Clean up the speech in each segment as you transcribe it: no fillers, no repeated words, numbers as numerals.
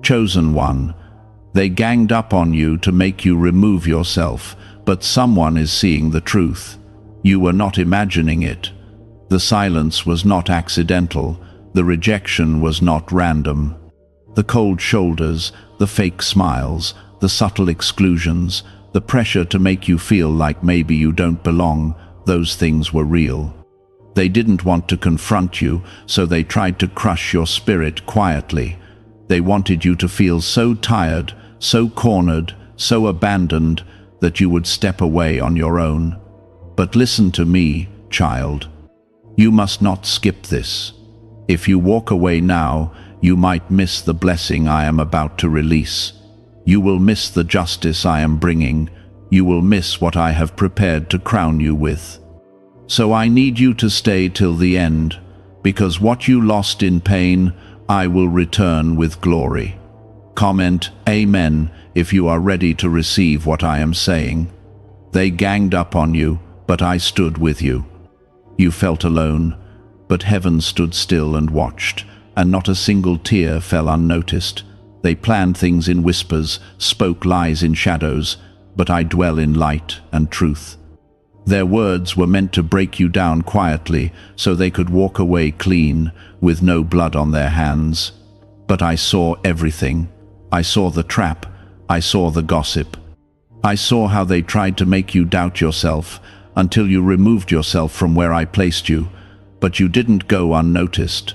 chosen one. They ganged up on you to make you remove yourself, but someone is seeing the truth. You were not imagining it. The silence was not accidental. The rejection was not random. The cold shoulders, the fake smiles, the subtle exclusions, the pressure to make you feel like maybe you don't belong, those things were real. They didn't want to confront you, so they tried to crush your spirit quietly. They wanted you to feel so tired, so cornered, so abandoned, that you would step away on your own. But listen to me, child. You must not skip this. If you walk away now, you might miss the blessing I am about to release. You will miss the justice I am bringing. You will miss what I have prepared to crown you with. So I need you to stay till the end, because what you lost in pain, I will return with glory. Comment Amen if you are ready to receive what I am saying. They ganged up on you, but I stood with you. You felt alone, but heaven stood still and watched, and not a single tear fell unnoticed. They planned things in whispers, spoke lies in shadows, but I dwell in light and truth. Their words were meant to break you down quietly, so they could walk away clean, with no blood on their hands. But I saw everything. I saw the trap. I saw the gossip. I saw how they tried to make you doubt yourself, until you removed yourself from where I placed you, but you didn't go unnoticed.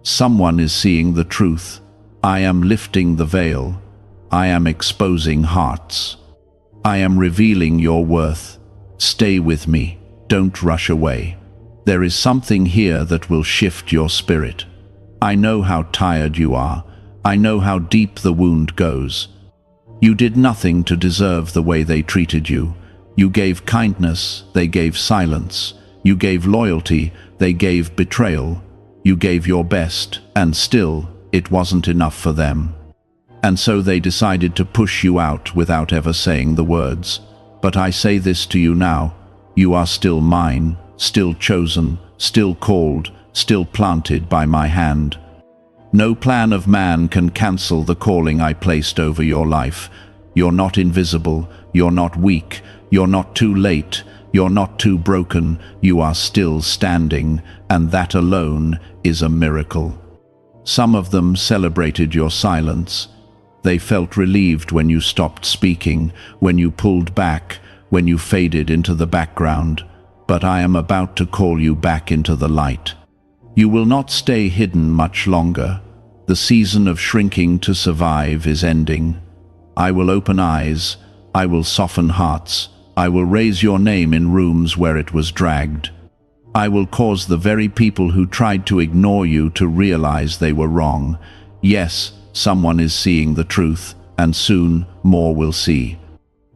Someone is seeing the truth. I am lifting the veil. I am exposing hearts. I am revealing your worth. Stay with me. Don't rush away. There is something here that will shift your spirit. I know how tired you are. I know how deep the wound goes. You did nothing to deserve the way they treated you. You gave kindness, they gave silence. You gave loyalty, they gave betrayal. You gave your best, and still, it wasn't enough for them. And so they decided to push you out without ever saying the words. But I say this to you now, you are still mine, still chosen, still called, still planted by my hand. No plan of man can cancel the calling I placed over your life. You're not invisible, you're not weak, you're not too late, you're not too broken, you are still standing, and that alone is a miracle. Some of them celebrated your silence. They felt relieved when you stopped speaking, when you pulled back, when you faded into the background. But I am about to call you back into the light. You will not stay hidden much longer. The season of shrinking to survive is ending. I will open eyes. I will soften hearts. I will raise your name in rooms where it was dragged. I will cause the very people who tried to ignore you to realize they were wrong. Yes, someone is seeing the truth, and soon more will see.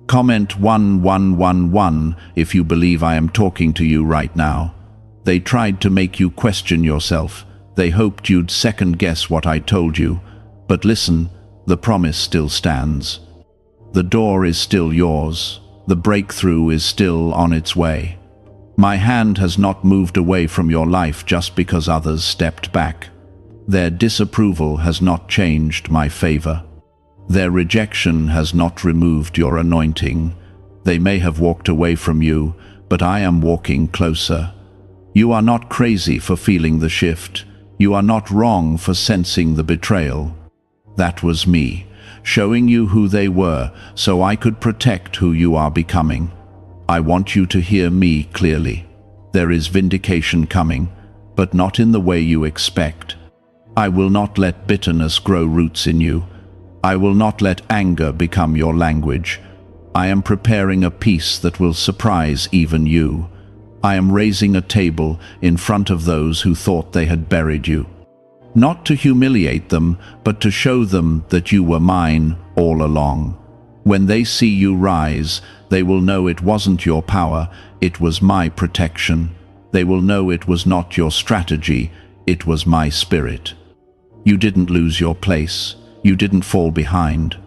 Comment 1111 if you believe I am talking to you right now. They tried to make you question yourself. They hoped you'd second-guess what I told you. But listen, the promise still stands. The door is still yours. The breakthrough is still on its way. My hand has not moved away from your life just because others stepped back. Their disapproval has not changed my favor. Their rejection has not removed your anointing. They may have walked away from you, but I am walking closer. You are not crazy for feeling the shift. You are not wrong for sensing the betrayal. That was me, showing you who they were so I could protect who you are becoming. I want you to hear me clearly. There is vindication coming, but not in the way you expect. I will not let bitterness grow roots in you. I will not let anger become your language. I am preparing a peace that will surprise even you. I am raising a table in front of those who thought they had buried you. Not to humiliate them, but to show them that you were mine all along. When they see you rise, they will know it wasn't your power, it was my protection. They will know it was not your strategy, it was my spirit. You didn't lose your place. You didn't fall behind.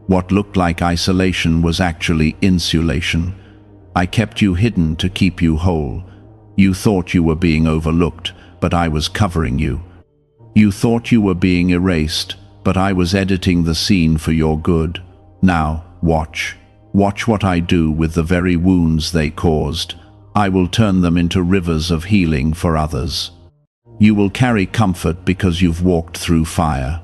What looked like isolation was actually insulation. I kept you hidden to keep you whole. You thought you were being overlooked, but I was covering you. You thought you were being erased, but I was editing the scene for your good. Now, watch. Watch what I do with the very wounds they caused. I will turn them into rivers of healing for others. You will carry comfort because you've walked through fire.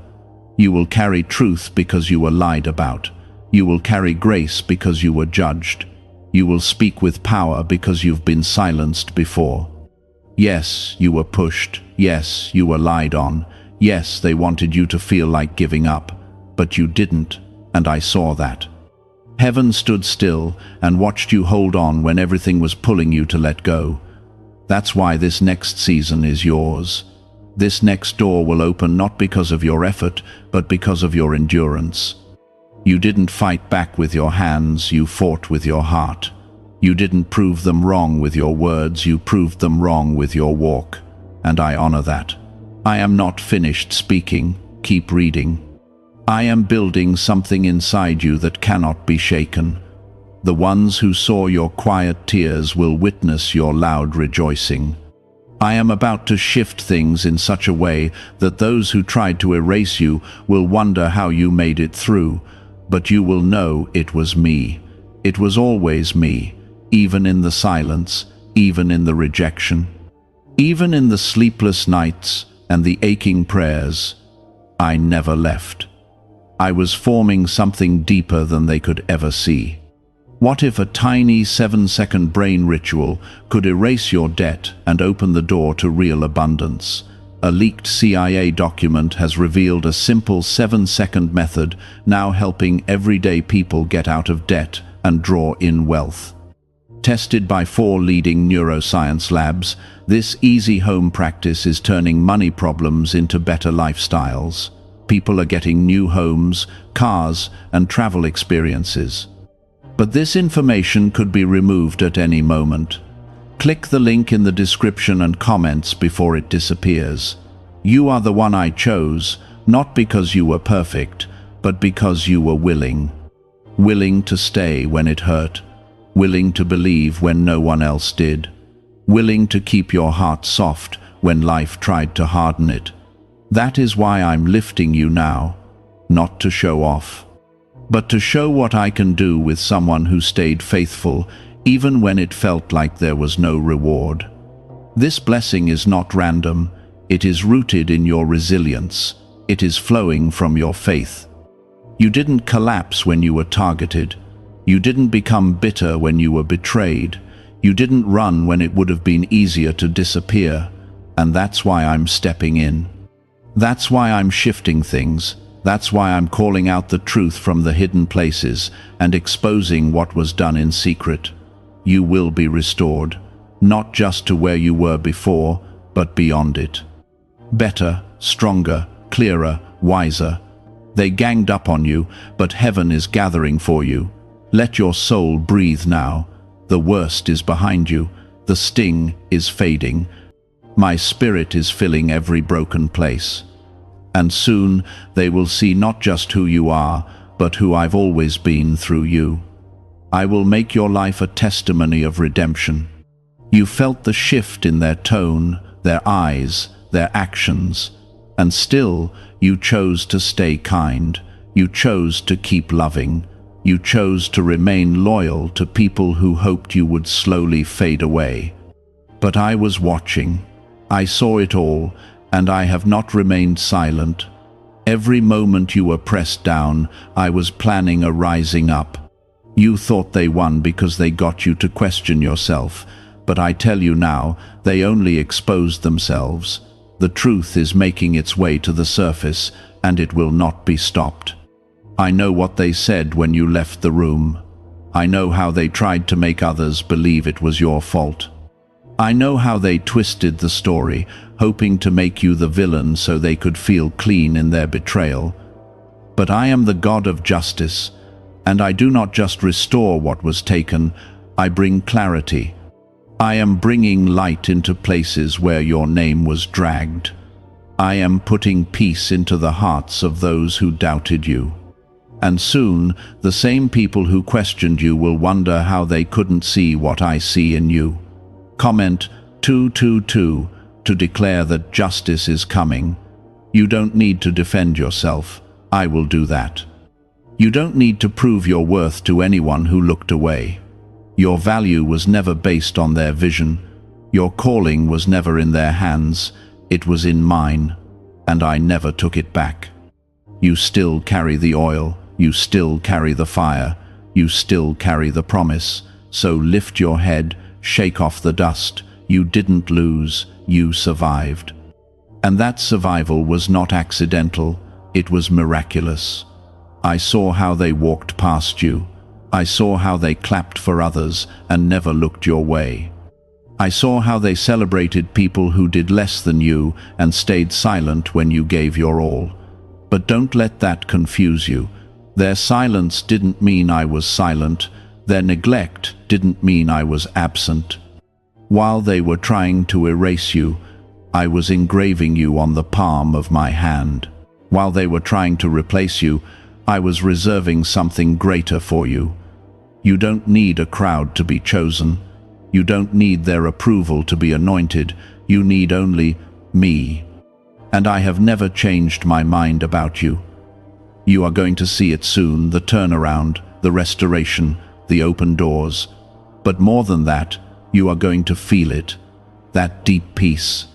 You will carry truth because you were lied about. You will carry grace because you were judged. You will speak with power because you've been silenced before. Yes, you were pushed. Yes, you were lied on. Yes, they wanted you to feel like giving up. But you didn't, and I saw that. Heaven stood still and watched you hold on when everything was pulling you to let go. That's why this next season is yours. This next door will open not because of your effort, but because of your endurance. You didn't fight back with your hands, you fought with your heart. You didn't prove them wrong with your words, you proved them wrong with your walk. And I honor that. I am not finished speaking. Keep reading. I am building something inside you that cannot be shaken. The ones who saw your quiet tears will witness your loud rejoicing. I am about to shift things in such a way that those who tried to erase you will wonder how you made it through, but you will know it was me. It was always me, even in the silence, even in the rejection, even in the sleepless nights and the aching prayers. I never left. I was forming something deeper than they could ever see. What if a tiny 7-second brain ritual could erase your debt and open the door to real abundance? A leaked CIA document has revealed a simple 7-second method now helping everyday people get out of debt and draw in wealth. Tested by 4 leading neuroscience labs, this easy home practice is turning money problems into better lifestyles. People are getting new homes, cars, and travel experiences. But this information could be removed at any moment. Click the link in the description and comments before it disappears. You are the one I chose, not because you were perfect, but because you were willing. Willing to stay when it hurt. Willing to believe when no one else did. Willing to keep your heart soft when life tried to harden it. That is why I'm lifting you now, not to show off, but to show what I can do with someone who stayed faithful even when it felt like there was no reward. This blessing is not random, it is rooted in your resilience, it is flowing from your faith. You didn't collapse when you were targeted, you didn't become bitter when you were betrayed, you didn't run when it would have been easier to disappear, and that's why I'm stepping in. That's why I'm shifting things. That's why I'm calling out the truth from the hidden places and exposing what was done in secret. You will be restored, not just to where you were before, but beyond it. Better, stronger, clearer, wiser. They ganged up on you, but heaven is gathering for you. Let your soul breathe now. The worst is behind you. The sting is fading. My spirit is filling every broken place. And soon they will see not just who you are, but who I've always been through you. I will make your life a testimony of redemption. You felt the shift in their tone, their eyes, their actions, and still you chose to stay kind. You chose to keep loving. You chose to remain loyal to people who hoped you would slowly fade away. But I was watching. I saw it all, and I have not remained silent. Every moment you were pressed down, I was planning a rising up. You thought they won because they got you to question yourself, but I tell you now, they only exposed themselves. The truth is making its way to the surface, and it will not be stopped. I know what they said when you left the room. I know how they tried to make others believe it was your fault. I know how they twisted the story, hoping to make you the villain so they could feel clean in their betrayal. But I am the God of justice, and I do not just restore what was taken, I bring clarity. I am bringing light into places where your name was dragged. I am putting peace into the hearts of those who doubted you. And soon, the same people who questioned you will wonder how they couldn't see what I see in you. Comment 222 to declare that justice is coming. You don't need to defend yourself. I will do that. You don't need to prove your worth to anyone who looked away. Your value was never based on their vision. Your calling was never in their hands. It was in mine, and I never took it back. You still carry the oil. You still carry the fire. You still carry the promise. So lift your head, shake off the dust. You didn't lose. You survived. And that survival was not accidental. It was miraculous. I saw how they walked past you. I saw how they clapped for others and never looked your way. I saw how they celebrated people who did less than you and stayed silent when you gave your all. But don't let that confuse you. Their silence didn't mean I was silent. Their neglect didn't mean I was absent. While they were trying to erase you, I was engraving you on the palm of my hand. While they were trying to replace you, I was reserving something greater for you. You don't need a crowd to be chosen. You don't need their approval to be anointed. You need only me. And I have never changed my mind about you. You are going to see it soon, the turnaround, the restoration, the open doors. But more than that, you are going to feel it. That deep peace.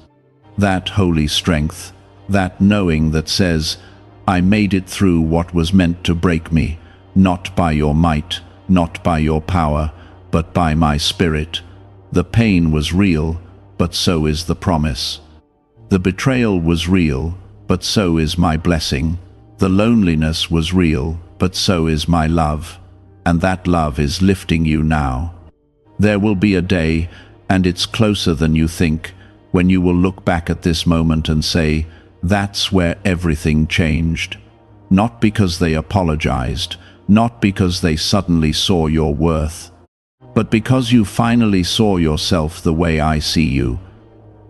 That holy strength. That knowing that says, I made it through what was meant to break me, not by your might, not by your power, but by my spirit. The pain was real, but so is the promise. The betrayal was real, but so is my blessing. The loneliness was real, but so is my love. And that love is lifting you now. There will be a day, and it's closer than you think, when you will look back at this moment and say, that's where everything changed. Not because they apologized, not because they suddenly saw your worth, but because you finally saw yourself the way I see you.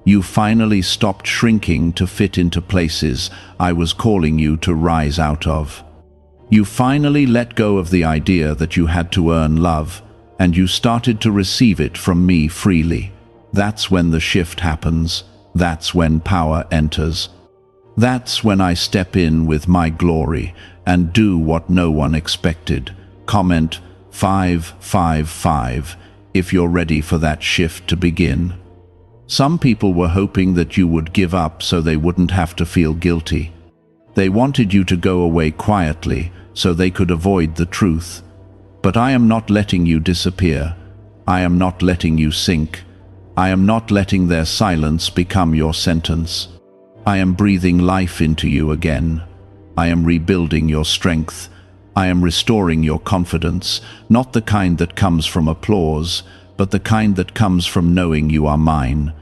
You finally stopped shrinking to fit into places I was calling you to rise out of. You finally let go of the idea that you had to earn love, and you started to receive it from me freely. That's when the shift happens. That's when power enters. That's when I step in with my glory and do what no one expected. Comment 555 if you're ready for that shift to begin. Some people were hoping that you would give up so they wouldn't have to feel guilty. They wanted you to go away quietly so they could avoid the truth. But I am not letting you disappear. I am not letting you sink. I am not letting their silence become your sentence. I am breathing life into you again. I am rebuilding your strength. I am restoring your confidence, not the kind that comes from applause, but the kind that comes from knowing you are mine.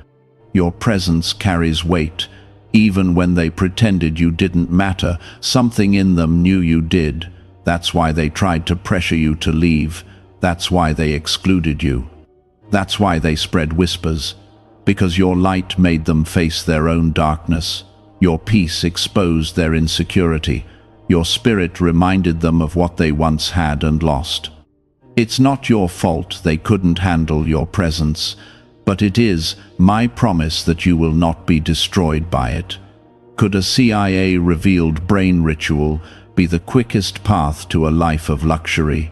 Your presence carries weight. Even when they pretended you didn't matter, something in them knew you did. That's why they tried to pressure you to leave. That's why they excluded you. That's why they spread whispers. Because your light made them face their own darkness. Your peace exposed their insecurity. Your spirit reminded them of what they once had and lost. It's not your fault they couldn't handle your presence, but it is my promise that you will not be destroyed by it. Could a CIA-revealed brain ritual be the quickest path to a life of luxury?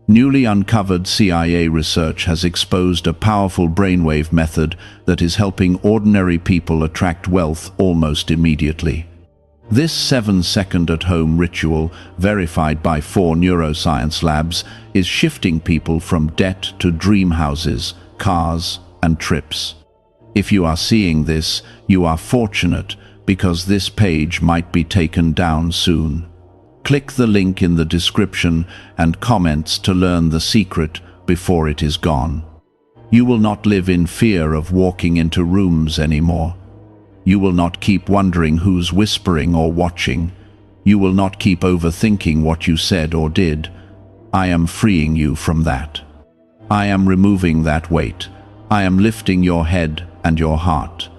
Newly uncovered CIA research has exposed a powerful brainwave method that is helping ordinary people attract wealth almost immediately. This 7-second at-home ritual, verified by 4 neuroscience labs, is shifting people from debt to dream houses, cars, and trips. If you are seeing this, you are fortunate, because this page might be taken down soon. Click the link in the description and comments to learn the secret before it is gone. You will not live in fear of walking into rooms anymore. You will not keep wondering who's whispering or watching. You will not keep overthinking what you said or did. I am freeing you from that. I am removing that weight. I am lifting your head and your heart.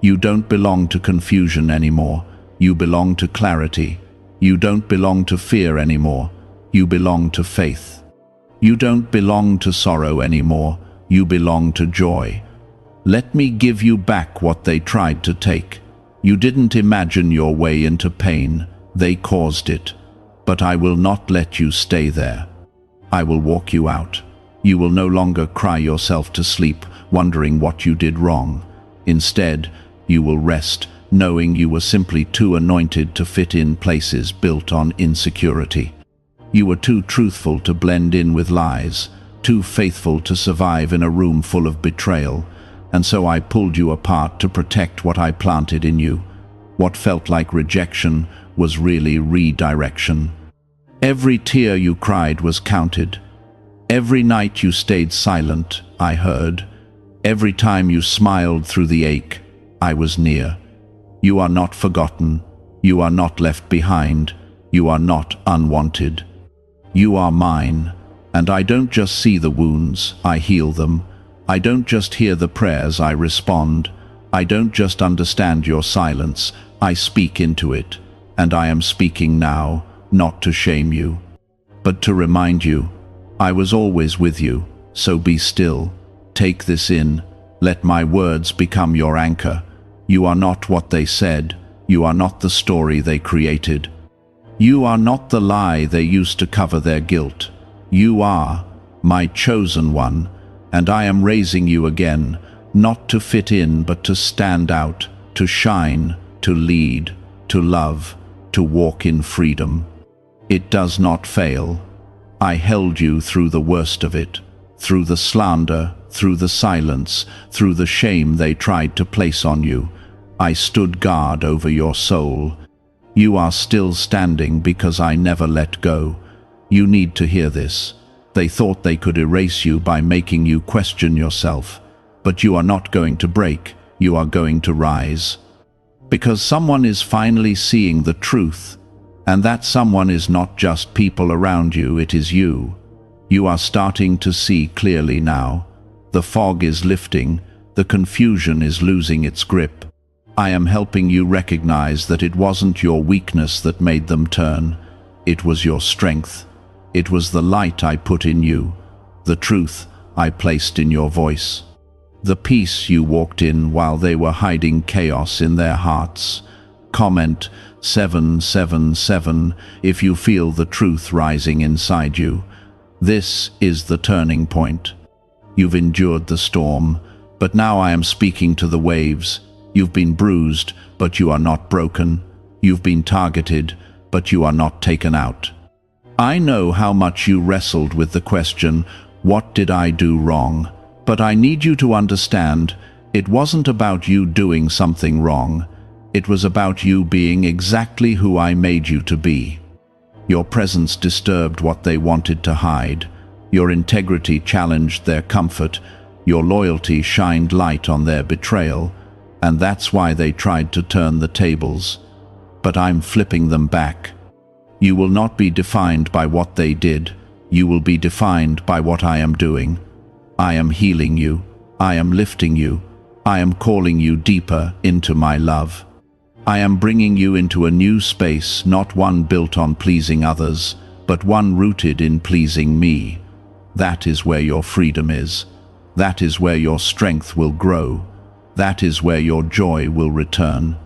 You don't belong to confusion anymore. You belong to clarity. You don't belong to fear anymore. You belong to faith. You don't belong to sorrow anymore. You belong to joy. Let me give you back what they tried to take. You didn't imagine your way into pain. They caused it, but I will not let you stay there. I will walk you out. You will no longer cry yourself to sleep, wondering what you did wrong. Instead, you will rest, knowing you were simply too anointed to fit in places built on insecurity. You were too truthful to blend in with lies, too faithful to survive in a room full of betrayal, and so I pulled you apart to protect what I planted in you. What felt like rejection was really redirection. Every tear you cried was counted. Every night you stayed silent, I heard. Every time you smiled through the ache, I was near. You are not forgotten. You are not left behind. You are not unwanted. You are mine, and I don't just see the wounds, I heal them. I don't just hear the prayers, I respond. I don't just understand your silence, I speak into it. And I am speaking now, not to shame you, but to remind you, I was always with you, so be still. Take this in. Let my words become your anchor. You are not what they said. You are not the story they created. You are not the lie they used to cover their guilt. You are my chosen one, and I am raising you again, not to fit in, but to stand out, to shine, to lead, to love, to walk in freedom. It does not fail. I held you through the worst of it, through the slander, through the silence, through the shame they tried to place on you. I stood guard over your soul. You are still standing because I never let go. You need to hear this. They thought they could erase you by making you question yourself. But you are not going to break. You are going to rise. Because someone is finally seeing the truth. And that someone is not just people around you, it is you. You are starting to see clearly now. The fog is lifting. The confusion is losing its grip. I am helping you recognize that it wasn't your weakness that made them turn. It was your strength. It was the light I put in you, the truth I placed in your voice, the peace you walked in while they were hiding chaos in their hearts. Comment 777 if you feel the truth rising inside you. This is the turning point. You've endured the storm, but now I am speaking to the waves. You've been bruised, but you are not broken. You've been targeted, but you are not taken out. I know how much you wrestled with the question, what did I do wrong? But I need you to understand, it wasn't about you doing something wrong. It was about you being exactly who I made you to be. Your presence disturbed what they wanted to hide. Your integrity challenged their comfort. Your loyalty shined light on their betrayal. And that's why they tried to turn the tables. But I'm flipping them back. You will not be defined by what they did. You will be defined by what I am doing. I am healing you. I am lifting you. I am calling you deeper into my love. I am bringing you into a new space, not one built on pleasing others, but one rooted in pleasing me. That is where your freedom is. That is where your strength will grow. That is where your joy will return.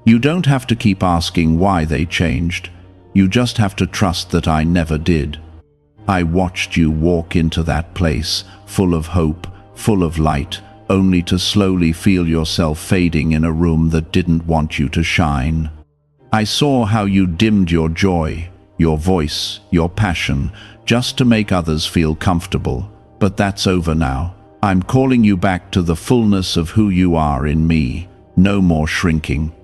You don't have to keep asking why they changed. You just have to trust that I never did. I watched you walk into that place, full of hope, full of light, only to slowly feel yourself fading in a room that didn't want you to shine. I saw how you dimmed your joy, your voice, your passion, just to make others feel comfortable. But that's over now. I'm calling you back to the fullness of who you are in me. No more shrinking.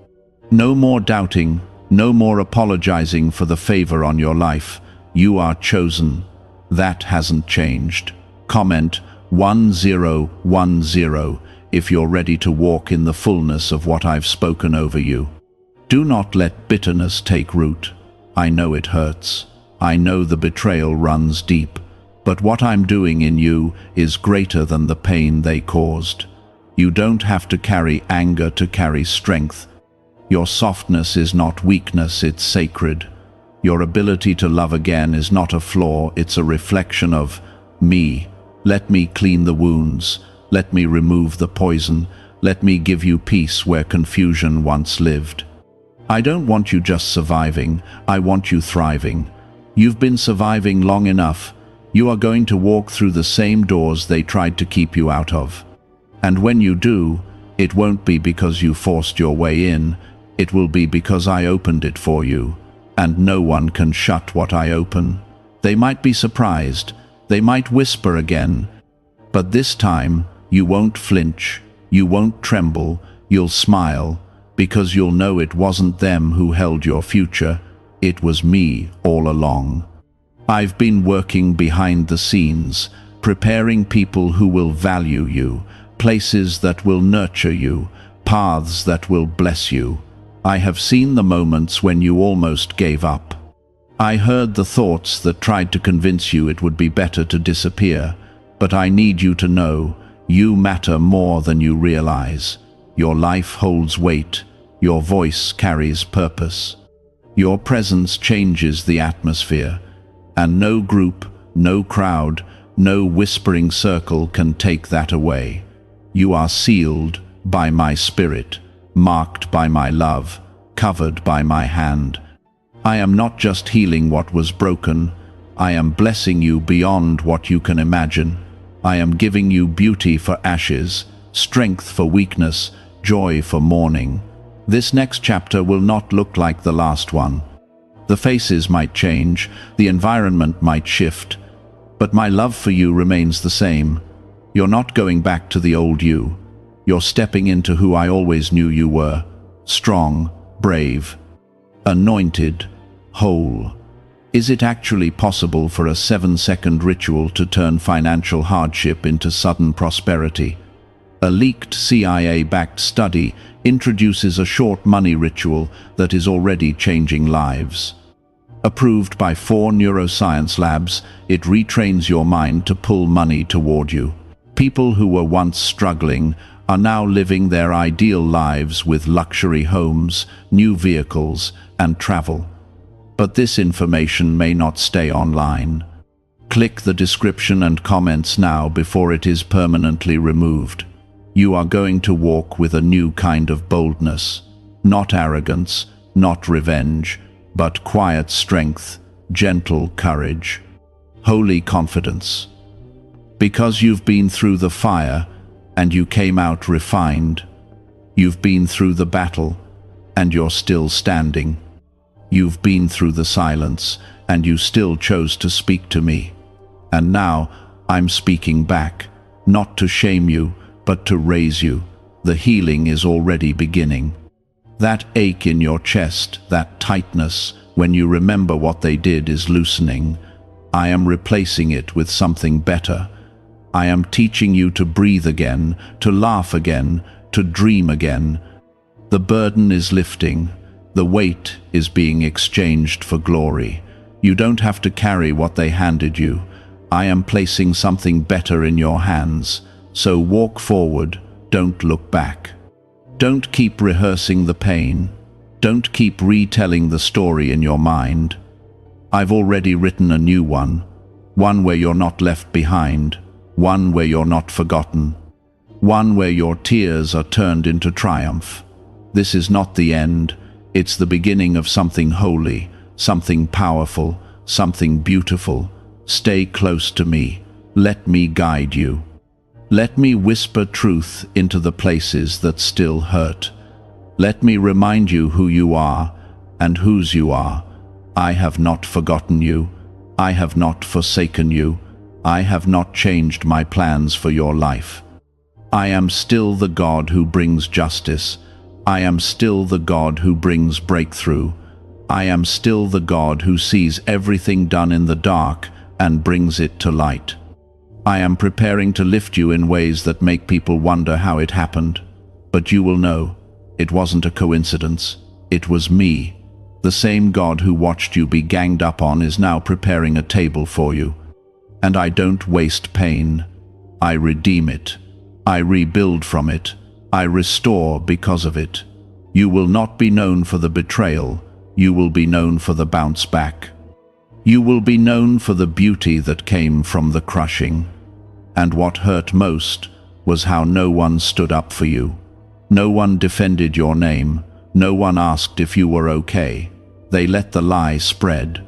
No more doubting. No more apologizing for the favor on your life. You are chosen. That hasn't changed. Comment 1010 if you're ready to walk in the fullness of what I've spoken over you. Do not let bitterness take root. I know it hurts. I know the betrayal runs deep. But what I'm doing in you is greater than the pain they caused. You don't have to carry anger to carry strength. Your softness is not weakness, it's sacred. Your ability to love again is not a flaw, it's a reflection of me. Let me clean the wounds. Let me remove the poison. Let me give you peace where confusion once lived. I don't want you just surviving, I want you thriving. You've been surviving long enough. You are going to walk through the same doors they tried to keep you out of. And when you do, it won't be because you forced your way in, it will be because I opened it for you. And no one can shut what I open. They might be surprised, they might whisper again, but this time you won't flinch, you won't tremble, you'll smile, because you'll know it wasn't them who held your future, it was me all along. I've been working behind the scenes, preparing people who will value you, places that will nurture you, paths that will bless you. I have seen the moments when you almost gave up. I heard the thoughts that tried to convince you it would be better to disappear, but I need you to know, you matter more than you realize. Your life holds weight, your voice carries purpose. Your presence changes the atmosphere, and no group, no crowd, no whispering circle can take that away. You are sealed by my spirit, marked by my love, covered by my hand. I am not just healing what was broken, I am blessing you beyond what you can imagine. I am giving you beauty for ashes, strength for weakness, joy for mourning. This next chapter will not look like the last one. The faces might change, the environment might shift, but my love for you remains the same. You're not going back to the old you. You're stepping into who I always knew you were. Strong, brave, anointed, whole. Is it actually possible for a 7-second ritual to turn financial hardship into sudden prosperity? A leaked CIA-backed study introduces a short money ritual that is already changing lives. Approved by 4 neuroscience labs, it retrains your mind to pull money toward you. People who were once struggling are now living their ideal lives with luxury homes, new vehicles, and travel. But this information may not stay online. Click the description and comments now before it is permanently removed. You are going to walk with a new kind of boldness. Not arrogance, not revenge, but quiet strength, gentle courage, holy confidence. Because you've been through the fire, and you came out refined. You've been through the battle, and you're still standing. You've been through the silence, and you still chose to speak to me. And now, I'm speaking back, not to shame you, but to raise you. The healing is already beginning. That ache in your chest, that tightness, when you remember what they did, is loosening. I am replacing it with something better. I am teaching you to breathe again, to laugh again, to dream again. The burden is lifting. The weight is being exchanged for glory. You don't have to carry what they handed you. I am placing something better in your hands. So walk forward, don't look back. Don't keep rehearsing the pain. Don't keep retelling the story in your mind. I've already written a new one where you're not left behind, one where you're not forgotten, one where your tears are turned into triumph. This is not the end, it's the beginning of something holy, something powerful, something beautiful. Stay close to me. Let me guide you. Let me whisper truth into the places that still hurt. Let me remind you who you are and whose you are. I have not forgotten you. I have not forsaken you. I have not changed my plans for your life. I am still the God who brings justice. I am still the God who brings breakthrough. I am still the God who sees everything done in the dark and brings it to light. I am preparing to lift you in ways that make people wonder how it happened. But you will know, it wasn't a coincidence. It was me. The same God who watched you be ganged up on is now preparing a table for you. And I don't waste pain. I redeem it. I rebuild from it. I restore because of it. You will not be known for the betrayal. You will be known for the bounce back. You will be known for the beauty that came from the crushing. And what hurt most was how no one stood up for you. No one defended your name. No one asked if you were okay. They let the lie spread.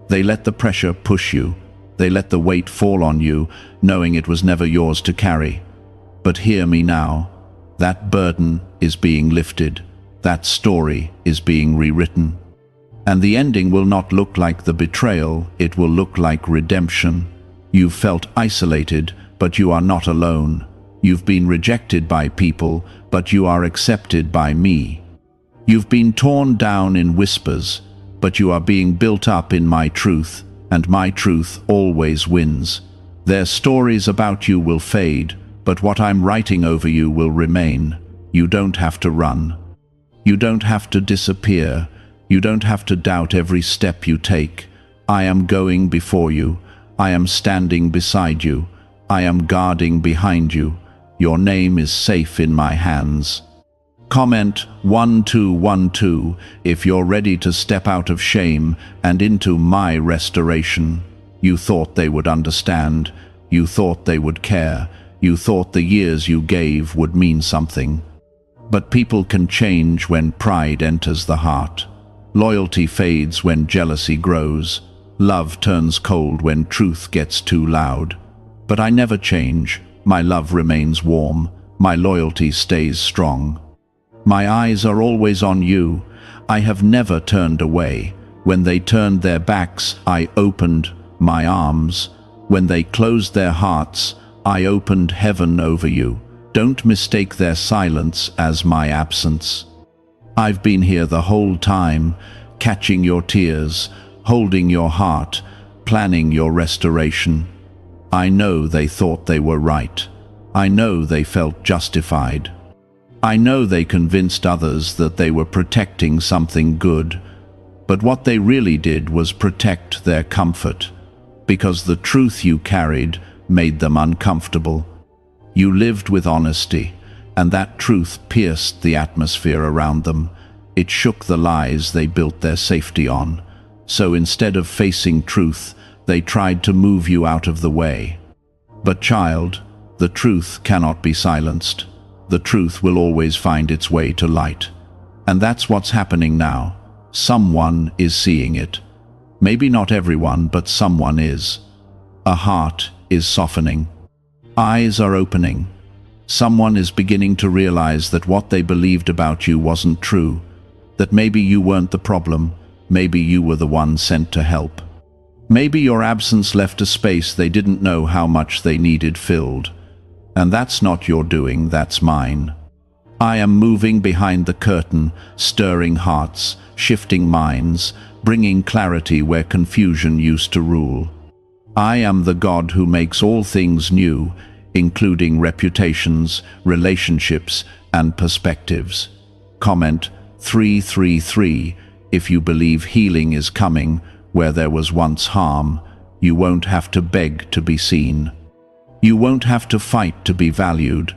They let the pressure push you. They let the weight fall on you, knowing it was never yours to carry. But hear me now. That burden is being lifted. That story is being rewritten. And the ending will not look like the betrayal, it will look like redemption. You've felt isolated, but you are not alone. You've been rejected by people, but you are accepted by me. You've been torn down in whispers, but you are being built up in my truth, and my truth always wins. Their stories about you will fade, but what I'm writing over you will remain. You don't have to run. You don't have to disappear. You don't have to doubt every step you take. I am going before you. I am standing beside you. I am guarding behind you. Your name is safe in my hands. Comment 1212 if you're ready to step out of shame and into my restoration. You thought they would understand. You thought they would care. You thought the years you gave would mean something. But people can change when pride enters the heart. Loyalty fades when jealousy grows. Love turns cold when truth gets too loud. But I never change. My love remains warm. My loyalty stays strong. My eyes are always on you. I have never turned away. When they turned their backs, I opened my arms. When they closed their hearts, I opened heaven over you. Don't mistake their silence as my absence. I've been here the whole time, catching your tears, holding your heart, planning your restoration. I know they thought they were right. I know they felt justified. I know they convinced others that they were protecting something good. But what they really did was protect their comfort, because the truth you carried made them uncomfortable. You lived with honesty, and that truth pierced the atmosphere around them. It shook the lies they built their safety on. So instead of facing truth, they tried to move you out of the way. But child, the truth cannot be silenced. The truth will always find its way to light. And that's what's happening now. Someone is seeing it. Maybe not everyone, but someone is. A heart is softening. Eyes are opening. Someone is beginning to realize that what they believed about you wasn't true. That maybe you weren't the problem. Maybe you were the one sent to help. Maybe your absence left a space they didn't know how much they needed filled. And that's not your doing, that's mine. I am moving behind the curtain, stirring hearts, shifting minds, bringing clarity where confusion used to rule. I am the God who makes all things new, including reputations, relationships, and perspectives. Comment 333 if you believe healing is coming where there was once harm. You won't have to beg to be seen. You won't have to fight to be valued.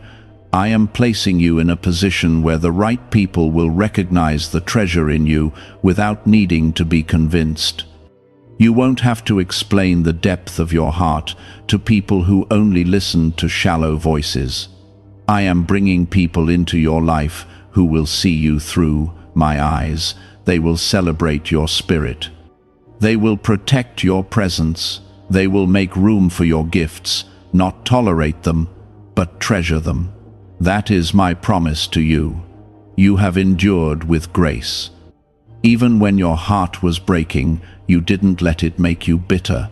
I am placing you in a position where the right people will recognize the treasure in you without needing to be convinced. You won't have to explain the depth of your heart to people who only listen to shallow voices. I am bringing people into your life who will see you through my eyes. They will celebrate your spirit. They will protect your presence. They will make room for your gifts, not tolerate them, but treasure them. That is my promise to you. You have endured with grace. Even when your heart was breaking, you didn't let it make you bitter.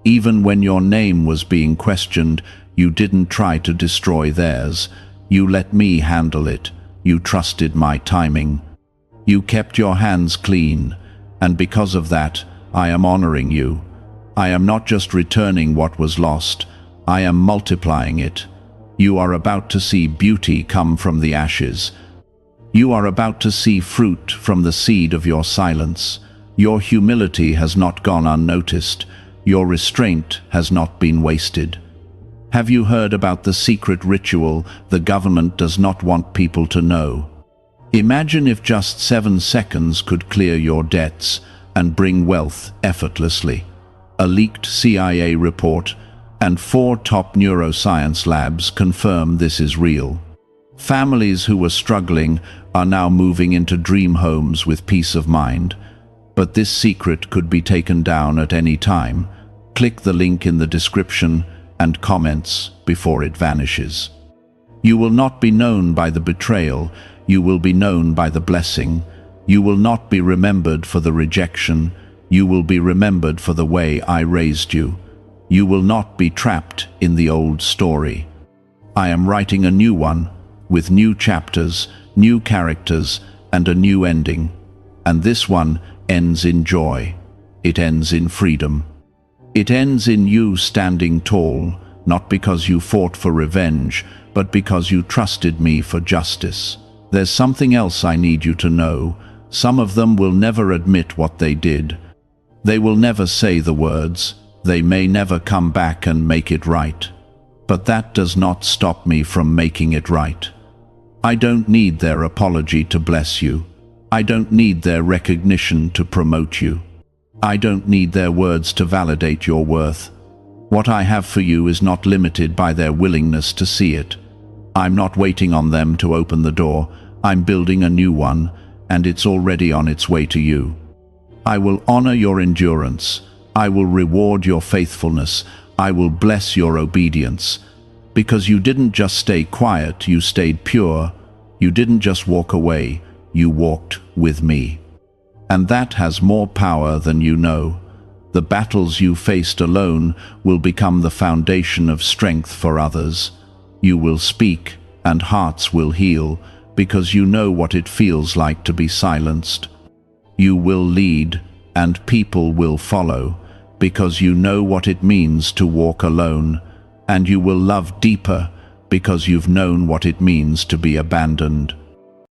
Even when your name was being questioned, you didn't try to destroy theirs. You let me handle it. You trusted my timing. You kept your hands clean, and because of that, I am honoring you. I am not just returning what was lost, I am multiplying it. You are about to see beauty come from the ashes. You are about to see fruit from the seed of your silence. Your humility has not gone unnoticed. Your restraint has not been wasted. Have you heard about the secret ritual the government does not want people to know? Imagine if just 7 seconds could clear your debts and bring wealth effortlessly. A leaked CIA report and 4 top neuroscience labs confirm this is real. Families who were struggling are now moving into dream homes with peace of mind. But this secret could be taken down at any time. Click the link in the description and comments before it vanishes. You will not be known by the betrayal, you will be known by the blessing. You will not be remembered for the rejection, you will be remembered for the way I raised you. You will not be trapped in the old story. I am writing a new one, with new chapters, new characters, and a new ending. And this one ends in joy. It ends in freedom. It ends in you standing tall, not because you fought for revenge, but because you trusted me for justice. There's something else I need you to know. Some of them will never admit what they did. They will never say the words. They may never come back and make it right. But that does not stop me from making it right. I don't need their apology to bless you. I don't need their recognition to promote you. I don't need their words to validate your worth. What I have for you is not limited by their willingness to see it. I'm not waiting on them to open the door. I'm building a new one, and it's already on its way to you. I will honor your endurance. I will reward your faithfulness. I will bless your obedience. Because you didn't just stay quiet, you stayed pure. You didn't just walk away, you walked with me. And that has more power than you know. The battles you faced alone will become the foundation of strength for others. You will speak, and hearts will heal, because you know what it feels like to be silenced. You will lead, and people will follow, because you know what it means to walk alone. And you will love deeper, because you've known what it means to be abandoned.